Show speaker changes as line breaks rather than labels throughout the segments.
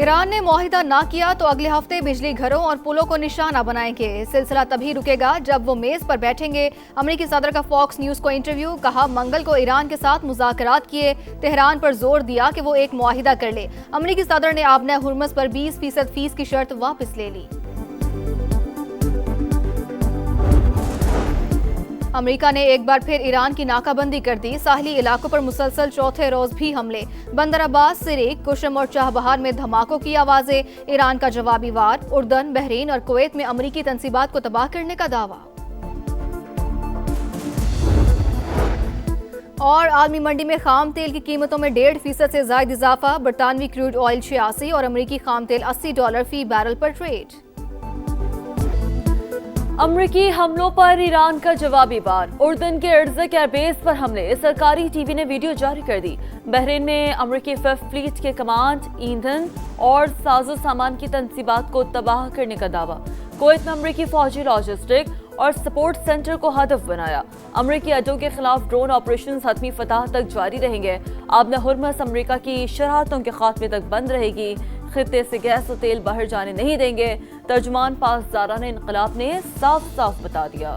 Iran ने मुआहिदा ना किया तो अगले हफ्ते बिजली घरों और पुलों को निशाना बनाएंगे। सिलसिला तभी रुकेगा जब वो मेज पर बैठेंगे। अमेरिकी सदर का फॉक्स न्यूज को इंटरव्यू, कहा मंगल को ईरान के साथ मुज़ाकरात किए, तेहरान पर जोर दिया कि वो एक मुआहिदा कर ले। अमेरिकी सदर ने आबना हुर्मुज़ पर 20% फीस की शर्त वापस ले ली। अमेरिका ने एक बार फिर ईरान की नाकाबंदी कर दी। साहली इलाकों पर मुसलसल चौथे रोज भी हमले। बंदर अब्बास, सिरिक, कुशम और चाहबहार में धमाकों की आवाजें। ईरान का जवाबी वार। उर्दन, बहरीन और कुवैत में अमेरिकी तंसीबात को तबाह करने का दावा। और आलमी मंडी में खाम तेल की कीमतों में 1.5% से ज्यादा इजाफा। बरतानवी क्रूड ऑयल 86 और अमेरिकी खाम तेल $80 फी बैरल पर ट्रेड।
अमरीकी हमलों पर ईरान का जवाबी वार। उर्दन के अर्ज़क एयरबेस पर हमले, सरकारी टीवी ने वीडियो जारी कर दी। बहरीन में अमरीकी फिफ्थ फ्लीट के कमांड, ईंधन और साजो सामान की तंसीबात को तबाह करने का दावा। कुवैत में अमरीकी फौजी लॉजिस्टिक और सपोर्ट सेंटर को हदफ बनाया। अमरीकी अड्डों के खिलाफ ड्रोन ऑपरेशन हतमी फतह तक जारी रहेंगे। आबना हुर्मुज़ अमरीका की शरारतों के खात्मे तक बंद रहेगी। खित्ते से गैस और तेल बाहर जाने नहीं देंगे। तर्जुमान पासदारान इनकलाब ने साफ साफ बता दिया।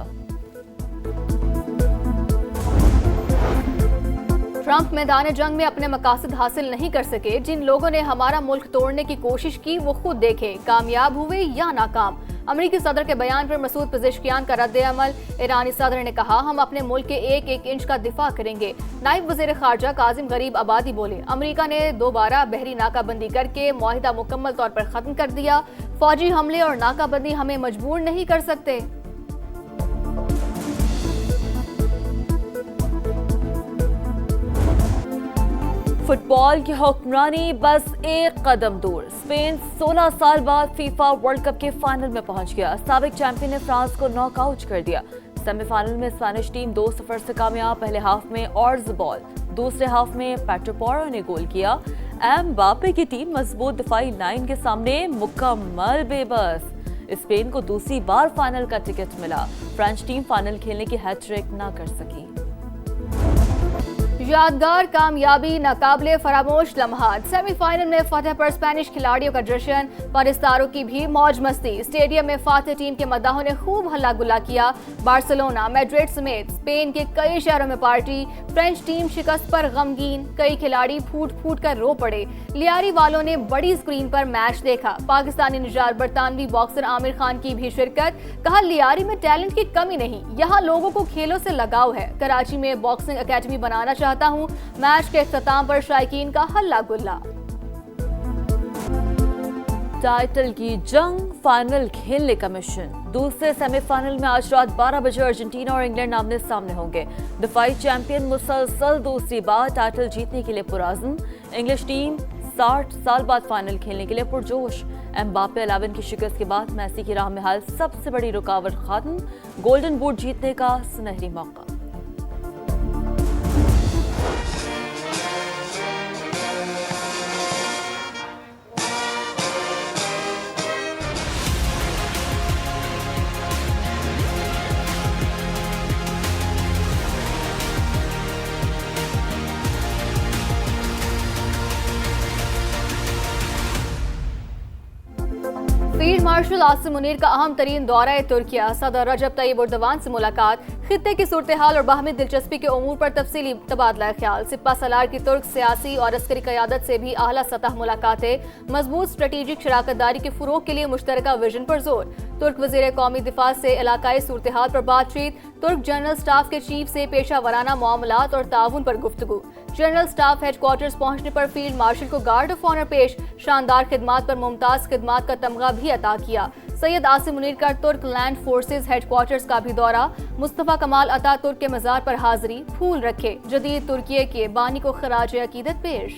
ट्रंप मैदान जंग में अपने मकासद हासिल नहीं कर सके। जिन लोगों ने हमारा मुल्क तोड़ने की कोशिश की वो खुद देखें, कामयाब हुए या नाकाम। अमेरिकी सदर के बयान पर मसूद पेज़ेश्कियान का रद्द अमल। ईरानी सदर ने कहा हम अपने मुल्क के एक एक इंच का दिफा करेंगे। नायब वज़ीर ख़ारजा काजिम गरीब आबादी बोले अमेरिका ने दोबारा बहरी नाकाबंदी करके मुआहिदा मुकम्मल तौर पर ख़त्म कर दिया। फौजी हमले और नाकाबंदी हमें मजबूर नहीं कर सकते।
फुटबॉल की हुक्मरानी बस एक कदम दूर। स्पेन 16 साल बाद फीफा वर्ल्ड कप के फाइनल में पहुंच गया। साबिक चैंपियन ने फ्रांस को नॉकआउट कर दिया। सेमीफाइनल में स्पेनिश टीम 2-0 से कामयाब। पहले हाफ में ऑर्ज बॉल, दूसरे हाफ में पेड्रो पोरो ने गोल किया। एम्बापे की टीम मजबूत दिफाई लाइन के सामने मुकम्मल बेबस। स्पेन को दूसरी बार फाइनल का टिकट मिला। फ्रेंच टीम फाइनल खेलने की हैट्रिक ना कर सकी।
यादगार कामयाबी, नाकाबिले फरामोश लम्हात। सेमीफाइनल में फतह पर स्पेनिश खिलाड़ियों का जश्न, पाकिस्तानों की भी मौज मस्ती। स्टेडियम में फातह टीम के मद्दाहों ने खूब हल्ला गुल्ला किया। बार्सिलोना, मैड्रिड समेत स्पेन के कई शहरों में पार्टी। फ्रेंच टीम शिकस्त पर गमगीन, कई खिलाड़ी फूट फूट कर रो पड़े। लियारी वालों ने बड़ी स्क्रीन पर मैच देखा। पाकिस्तानी निजात बरतानवी बॉक्सर आमिर खान की भी शिरकत। कहा लियारी में टैलेंट की कमी नहीं, यहाँ लोगों को खेलों से लगाव है। कराची में बॉक्सिंग अकेडमी बनाना चाहता हूँ। मैच के इख्तिताम पर शायकीन का हल्ला गुल्ला।
टाइटल की जंग, फाइनल खेलने का मिशन। दूसरे सेमीफाइनल में आज रात 12 बजे अर्जेंटीना और इंग्लैंड आमने सामने होंगे। दिफाई चैंपियन मुसलसल दूसरी बार टाइटल जीतने के लिए पुराज़्म। इंग्लिश टीम 60 साल बाद फाइनल खेलने के लिए पुरजोश। एम्बापे 11 की शिकस्त के बाद मैसी की राह में हाल सबसे बड़ी रुकावट खत्म। गोल्डन बूट जीतने का सुनहरी मौका।
फील्ड मार्शल आसिम मुनीर का अहम तरीन दौरा तुर्किया। सदर रजब तैयब एर्दोगान से मुलाकात। खित्ते की सूरत हाल और बाहमी दिलचस्पी के उमूर पर तफसीली तबादला ख्याल। सिपा सलार की तुर्क सियासी और अस्करी क़यादत से भी आला सतह मुलाकातें। मजबूत स्ट्रेटेजिक शराकतदारी के फ़रोग़ के लिए मुश्तरका विजन पर जोर। तुर्क वज़ीर कौमी दिफा से इलाकाई सूरत हाल पर बातचीत। तुर्क जनरल स्टाफ के चीफ से पेशा वराना मामलात और ताउन पर गुफ्तगू। जनरल स्टाफ हेडक्वार्टर्स पहुंचने पर फील्ड मार्शल को गार्ड ऑफ ऑनर पेश। शानदार खिदमात पर मुमताज खिदमात का तमगा भी अता किया। सैयद आसिम मुनीर का तुर्क लैंड फोर्सेज हेडक्वार्टर्स का भी दौरा। मुस्तफा कमाल अता तुर्क के मज़ार पर हाजिरी, फूल रखे। जदीद तुर्किये के बानी को खराज अकीदत पेश।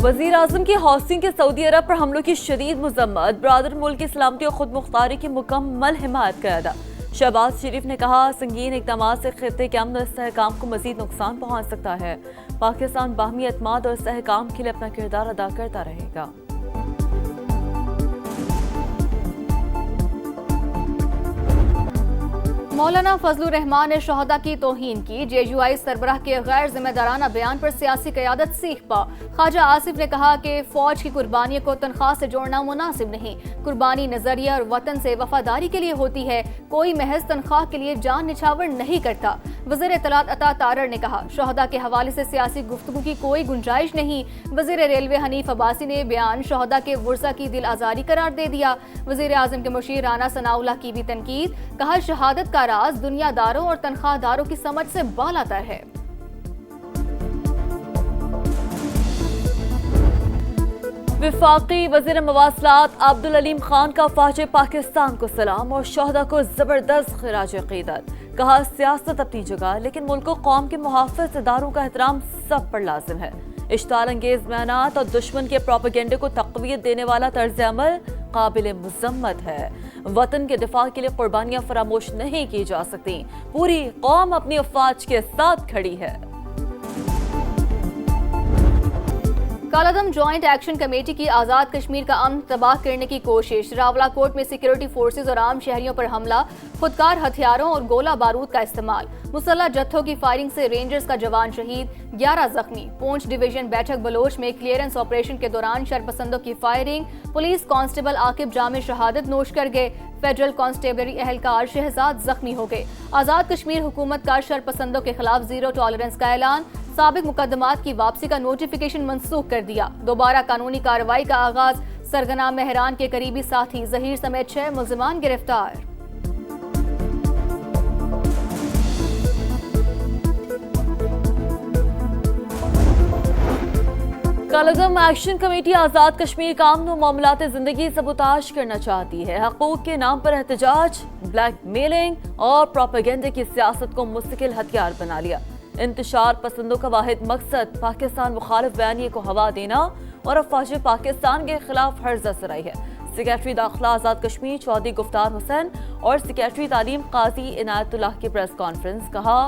वज़ीर आज़म की हौसिंग के सऊदी अरब पर हमलों की शदीद मजम्मत। बरादर मुल्क की सलामती और खुद मुख्तारी की मुकम्मल हिमायत का अदा। शहबाज शरीफ ने कहा संगीन इक़दाम से खित्ते के अमन और इस्तेहकाम को मजीद नुकसान पहुँच सकता है। पाकिस्तान बाहमी एतमाद और इस्तेहकाम के लिए अपना किरदार अदा करता रहेगा।
मौलाना फजलुर रहमान ने शहदा की तौहीन की। JUI सरबराह के गैर जिम्मेदाराना बयान पर सियासी क़यादत सीख पा। ख्वाजा आसिफ ने कहा कि फौज की कुर्बानी को तनख्वाह से जोड़ना मुनासिब नहीं। कुर्बानी नजरिया और वतन से वफादारी के लिए होती है, कोई महज तनख्वाह के लिए जान निछावर नहीं करता। वज़ीर इत्तलात अता तारड़ ने कहा शहदा के हवाले से सियासी गुफ्तगू की कोई गुंजाइश नहीं। वज़ीर रेलवे हनीफ अब्बासी ने बयान शहदा के वर्सा की दिल आज़ारी करार दे दिया। वज़ीर आज़म के मुशीर राना सनाउल्लाह की भी तनकीद। कहा शहादत का राज दुनियादारों और तनख्वाहदारों की समझ से बालातर है।
विफाकी वज़ीर मवासलात अब्दुल अलीम खान का फ़ौज पाकिस्तान को सलाम और शहदा को ज़बरदस्त खिराज अक़ीदत। कहा सियासत अपनी जगह, लेकिन मुल्क और कौम के मुहाफ़िज़ इदारों का एहतराम सब पर लाजिम है। इश्ताल अंगेज बयानात और दुश्मन के प्रोपेगेंडे को तक़वियत देने वाला तर्ज अमल काबिल मुज़म्मत है। वतन के दिफा के लिए कुर्बानियां फरामोश नहीं की जा सकती। पूरी कौम अपनी अफवाज के साथ खड़ी है।
कालादम जॉइंट एक्शन कमेटी की आज़ाद कश्मीर का अमन तबाह करने की कोशिश। रावलाकोट में सिक्योरिटी फोर्सेज और आम शहरियों पर हमला, खुदकार हथियारों और गोला बारूद का इस्तेमाल। मुसल्लह जत्थों की फायरिंग से रेंजर्स का जवान शहीद, 11 जख्मी। पूंछ डिवीजन बैठक बलोच में क्लियरेंस ऑपरेशन के दौरान शरपसंदों की फायरिंग, पुलिस कांस्टेबल आकिब जामे शहादत नोश कर गए। फेडरल कांस्टेबलरी एहलकार शहजाद जख्मी हो गए। आज़ाद कश्मीर हुकूमत का शरपसंदों के खिलाफ जीरो टॉलरेंस का ऐलान। साबिक मुकदमात की वापसी का नोटिफिकेशन मंसूख कर दिया। दोबारा कानूनी कार्रवाई का आगाज। सरगना मेहरान के करीबी साथी जहीर समेत 6 मुल्जिमान गिरफ्तार।
कालादम एक्शन कमेटी आज़ाद कश्मीर का अमन और मामलात ज़िंदगी सबूताज करना चाहती है। हकूक़ के नाम पर एहतजाज, ब्लैकमेलिंग और प्रोपेगेंडे की सियासत को मुस्तकिल हथियार बना लिया। इंतशार पसंदों का वाहिद मकसद पाकिस्तान मुखालिफ बयानिए को हवा देना और अफवाज पाकिस्तान के खिलाफ हर्जा सराई है। सेक्रेटरी दाखिला आज़ाद कश्मीर चौधरी गुफ्तार हुसैन और सेक्रेटरी तालीम काजी इनायतुल्लाह की प्रेस कॉन्फ्रेंस। कहा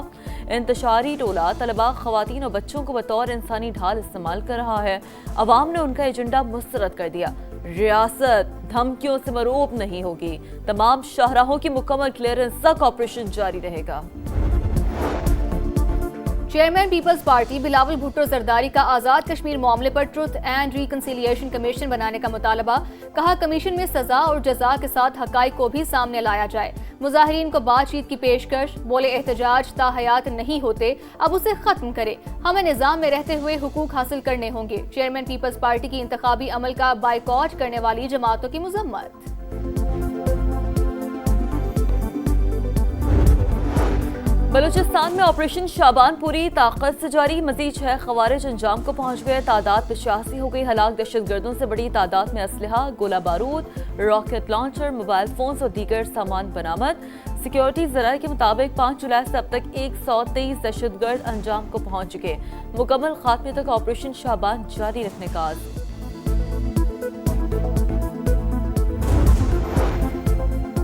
इंतशारी टोला तलबा, खवातीन और बच्चों को बतौर इंसानी ढाल इस्तेमाल कर रहा है। अवाम ने उनका एजेंडा मुस्तरद कर दिया। रियासत धमकियों से मरूब नहीं होगी। तमाम शाहराहों की मुकम्मल क्लियरेंस तक ऑपरेशन जारी रहेगा।
Chairman People's Party Bilawal Bhutto Zardari का आज़ाद कश्मीर मामले पर ट्रुथ एंड रिकंसिलिएशन कमीशन बनाने का मुतालबा। कहा कमीशन में सजा और जजा के साथ हकाइक को भी सामने लाया जाए। मुजाहिरीन को बातचीत की पेशकश। बोले एहतजाज ताहयात नहीं होते, अब उसे खत्म करे। हमें निजाम में रहते हुए हुकूक हासिल करने होंगे। चेयरमैन पीपल्स पार्टी की इंतखाबी अमल का बाइकॉट करने वाली जमातों की मजम्मत।
बलूचिस्तान में ऑपरेशन शाबान पूरी ताकत से जारी। मजीद 6 खवारिज अंजाम को पहुंच गए। तादाद 85 हो गई। हलाक दहशतगर्दों से बड़ी तादाद में असलहा, गोला बारूद, रॉकेट लॉन्चर, मोबाइल फोन्स और दीगर सामान बरामद। सिक्योरिटी ज़राए के मुताबिक 5 जुलाई से अब तक 123 दहशतगर्द अंजाम को पहुंच चुके। मुकम्मल खात्मे तक ऑपरेशन शाबान जारी रखने का आज़म।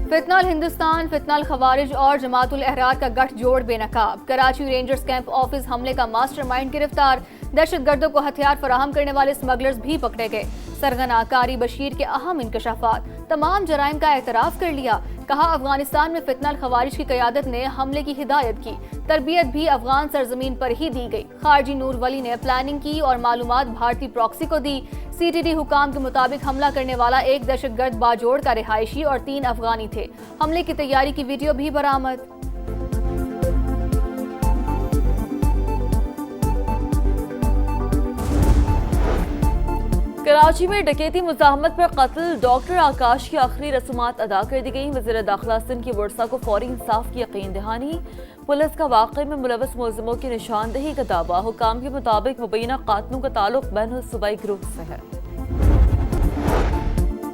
फितनाल हिंदुस्तान, फितनाल खवारिज और जमातुल अहरार का गठजोड़ बेनकाब। कराची रेंजर्स कैंप ऑफिस हमले का मास्टरमाइंड गिरफ्तार। दहशतगर्दों को हथियार फराहम करने वाले स्मगलर्स भी पकड़े गए। सरगना कारी बशीर के अहम इंकशाफात। तमाम जराइम का एतराफ कर लिया। कहा अफगानिस्तान में फितनाल खवारिज की क़यादत ने हमले की हिदायत की। तरबियत भी अफगान सरजमीन पर ही दी गई। खारजी नूर वली ने प्लानिंग की और मालूमात भारतीय प्रॉक्सी को दी। CTD हुकाम के मुताबिक हमला करने वाला एक दहशतगर्द बाजोड़ का रिहायशी और 3 अफगानी थे। हमले की तैयारी की वीडियो भी बरामद।
कराची में डकैती मुज़ाहमत पर कत्ल डॉक्टर आकाश की आखिरी रसूमात अदा कर दी गई। वज़ीर दाखिला सिंध की वर्सा को फौरी इंसाफ की यकीन दहानी। पुलिस का वाक़े में मुलव्वस मुलज़िमों की निशानदेही का दावा। हुकाम के मुताबिक मुबैना कातलों का ताल्लुक बैनुल सूबाई ग्रुप से है।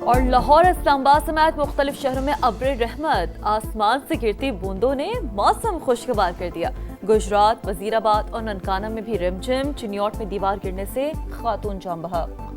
और लाहौर, इस्लामाबाद समेत मुख्तलिफ शहरों में अब्र रहमत। आसमान से गिरती बूंदों ने मौसम खुशगवार कर दिया। गुजरात, वजीराबाद और ननकाना में भी रिमझिम। चिन्योट में दीवार गिरने से खातून जान बहक।